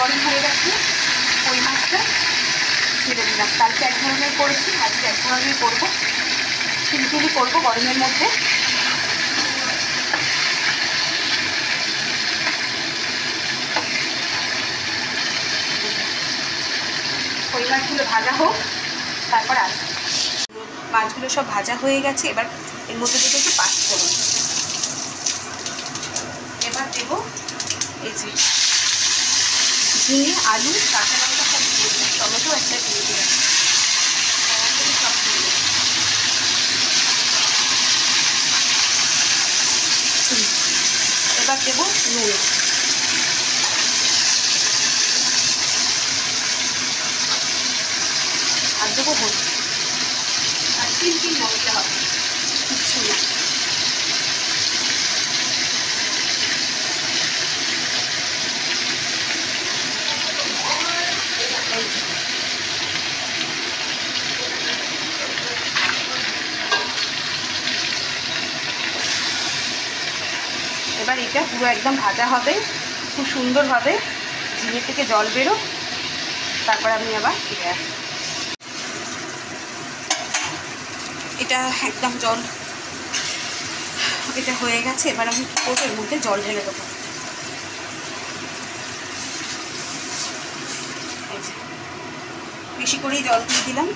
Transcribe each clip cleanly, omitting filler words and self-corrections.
গরম হয়ে গেছে কই মাছটা ছেড়ে দিলাম। কালকে এক ধরনের করেছি, আজকে এক ধরনের করবো, চিলি করবো গরমের মধ্যে। কই মাছগুলো ভাজা হোক, তারপর আসবে। মাছগুলো সব ভাজা হয়ে গেছে, এবার এর মধ্যে দেবো একটু পাঁচফোড়ন। এবার দেবো এই যে ঝিঙে, আলু, কাঁচা লঙ্কা সব দিয়ে দিলাম, টমেটো একটা দিয়ে দিলাম, সব দিয়ে দিলাম। এবার দেবো নুন, আর দেবো হলুদ, আর তিন মশলা হবে, কিচ্ছু না। এবার এটা পুরো একদম ভাজা হবে, খুব সুন্দর হবে, ঝিঙে থেকে জল বেরো, তারপর আমি আবার ফিরে আসবো। এটা একদম জল, এটা হয়ে গেছে। এবার আমি কী করবো, এর মধ্যে জল ঢেলে দেবো। বেশি করেই জল দিয়ে দিলাম।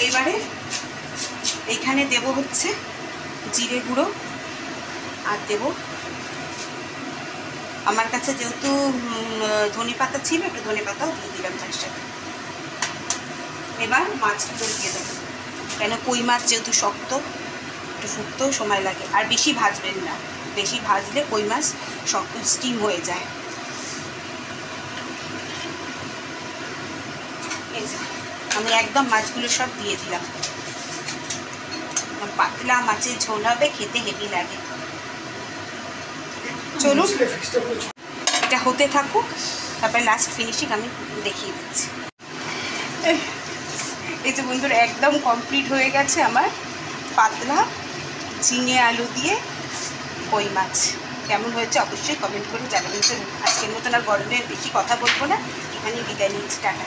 এইবারে এইখানে দেব হচ্ছে জিরে গুঁড়ো, আর দেব আমার কাছে যেহেতু ধনে পাতা ছিল, একটু ধনে পাতাও দিয়ে দিলাম তার সাথে। এবার মাছগুলো দিয়ে দেবো, কেন কই মাছ যেহেতু শক্ত, একটু ফুটতেও সময় লাগে। আর বেশি ভাজবেন না, বেশি ভাজলে কই মাছ শক্ত স্টিম হয়ে যায়। এই যে আমি একদম মাছগুলো সব দিয়ে দিলাম। পাতলা মাছের ঝোল হবে, খেতে হেভি লাগে। চলুন এটা হতে থাকুক, তারপরে লাস্ট ফিনিশিং আমি দেখিয়ে দিচ্ছি। এই যে বন্ধুরা একদম কমপ্লিট হয়ে গেছে আমার পাতলা ঝিঙে আলু দিয়ে কই মাছ। কেমন হয়েছে অবশ্যই কমেন্ট করে জানাবেন। আজকের মতন আর গরমে বেশি কথা বলবো না, এখানেই বিদায় নিচ্ছি, টাটা।